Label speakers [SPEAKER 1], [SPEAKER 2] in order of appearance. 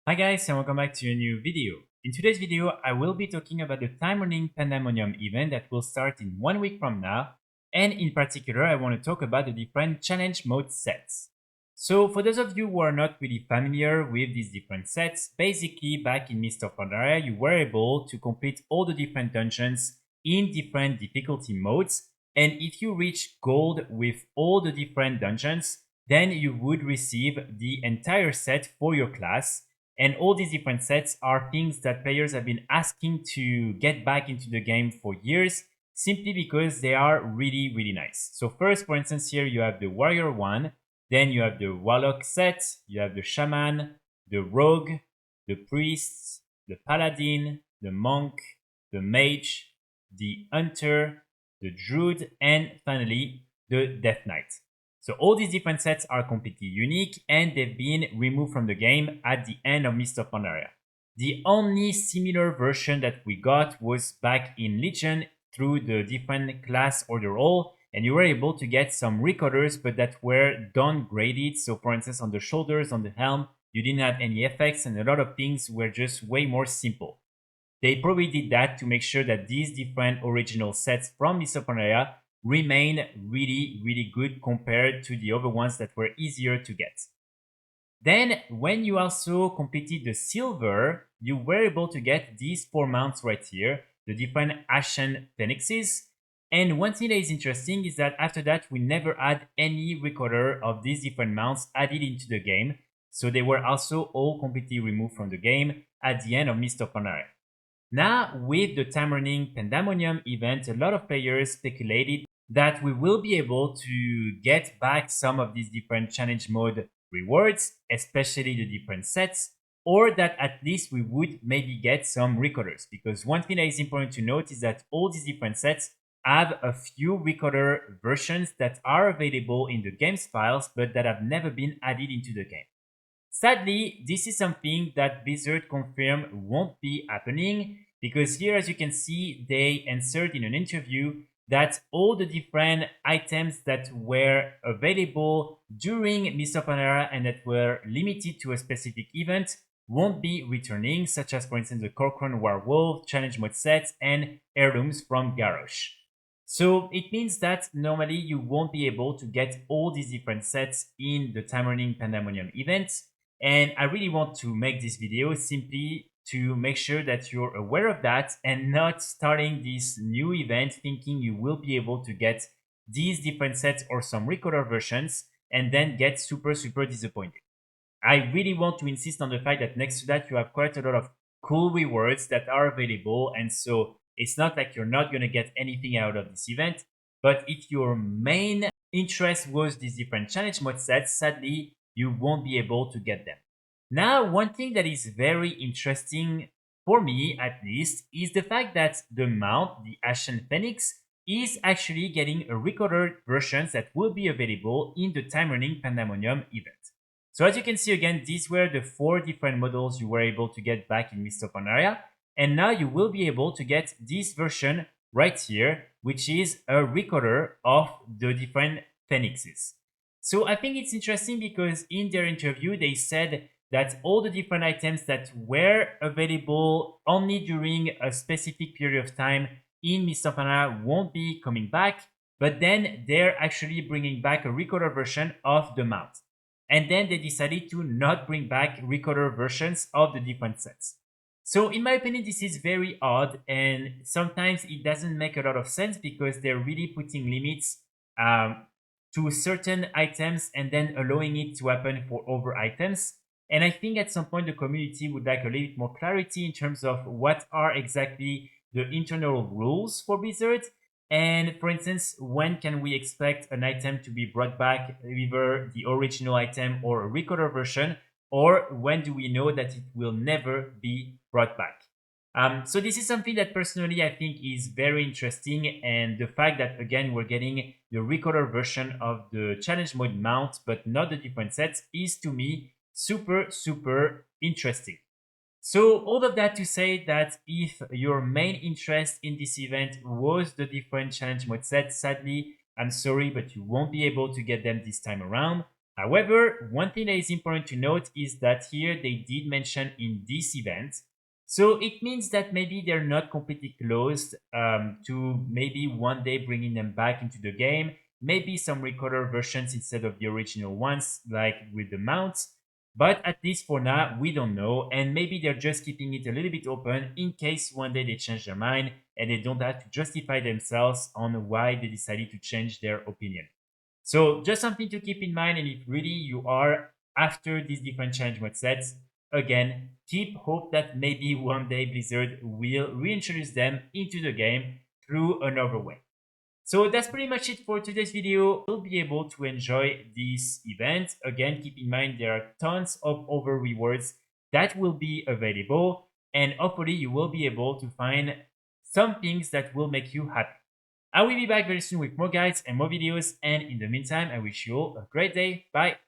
[SPEAKER 1] Hi guys and welcome back to a new video. In today's video, I will be talking about the Timerunning Pandamonium event that will start in 1 week from now, and in particular I want to talk about the different challenge mode sets. So for those of you who are not really familiar with these different sets, basically back in Mist of Pandaria you were able to complete all the different dungeons in different difficulty modes, and if you reach gold with all the different dungeons, then you would receive the entire set for your class. And all these different sets are things that players have been asking to get back into the game for years, simply because they are really, really nice. So first, for instance, here you have the Warrior one, then you have the Warlock set, you have the Shaman, the Rogue, the Priests, the Paladin, the Monk, the Mage, the Hunter, the Druid, and finally, the Death Knight. So all these different sets are completely unique and they've been removed from the game at the end of Mist of Pandaria. The only similar version that we got was back in Legion through the different class order role, and you were able to get some recolors but that were downgraded. So for instance, on the shoulders, on the helm, you didn't have any effects and a lot of things were just way more simple. They probably did that to make sure that these different original sets from Mist of Pandaria remain really, really good compared to the other ones that were easier to get. Then, when you also completed the silver, you were able to get these 4 mounts right here, the different Ashen Phoenixes. And one thing that is interesting is that after that, we never had any recolor of these different mounts added into the game. So they were also all completely removed from the game at the end of Mist of Pandaria. Now, with the Timerunning Pandamonium event, a lot of players speculated that we will be able to get back some of these different challenge mode rewards, especially the different sets, or that at least we would maybe get some recolors. Because one thing that is important to note is that all these different sets have a few recolor versions that are available in the game's files, but that have never been added into the game. Sadly, this is something that Blizzard confirmed won't be happening, because here, as you can see, they answered in an interview that all the different items that were available during Mist of Pandaria and that were limited to a specific event won't be returning, such as, for instance, the Corcoran Werewolf, Challenge Mode sets, and heirlooms from Garrosh. So it means that normally you won't be able to get all these different sets in the Timerunning Pandamonium event. And I really want to make this video simply to make sure that you're aware of that and not starting this new event thinking you will be able to get these different sets or some recolor versions and then get super disappointed. I really want to insist on the fact that next to that you have quite a lot of cool rewards that are available, and so it's not like you're not going to get anything out of this event. But if your main interest was these different challenge mode sets, sadly you won't be able to get them. Now, one thing that is very interesting, for me at least, is the fact that the mount, the Ashen Phoenix, is actually getting a recolored version that will be available in the Timerunning Pandamonium event. So as you can see again, these were the 4 different models you were able to get back in Mist of Pandaria, and now you will be able to get this version right here, which is a recolor of the different phoenixes. So I think it's interesting because in their interview they said that all the different items that were available only during a specific period of time in Mist of Pandaria won't be coming back, but then they're actually bringing back a recolor version of the mount. And then they decided to not bring back recolor versions of the different sets. So in my opinion, this is very odd, and sometimes it doesn't make a lot of sense because they're really putting limits to certain items and then allowing it to happen for other items. And I think at some point the community would like a little bit more clarity in terms of what are exactly the internal rules for Blizzard. And for instance, when can we expect an item to be brought back, either the original item or a recolor version, or when do we know that it will never be brought back? So this is something that personally I think is very interesting, and the fact that again we're getting the recolor version of the challenge mode mount but not the different sets is to me super interesting. So all of that to say that if your main interest in this event was the different challenge mode sets, sadly, I'm sorry, but you won't be able to get them this time around. However, one thing that is important to note is that here they did mention in this event. So it means that maybe they're not completely closed to maybe one day bringing them back into the game. Maybe some recolor versions instead of the original ones, like with the mounts. But at least for now, we don't know. And maybe they're just keeping it a little bit open in case one day they change their mind and they don't have to justify themselves on why they decided to change their opinion. So just something to keep in mind, and if really you are after these different challenge mode sets, again, keep hope that maybe one day Blizzard will reintroduce them into the game through another way. So that's pretty much it for today's video. You'll be able to enjoy this event. Again, keep in mind there are tons of other rewards that will be available, and hopefully you will be able to find some things that will make you happy. I will be back very soon with more guides and more videos, and in the meantime, I wish you all a great day. Bye!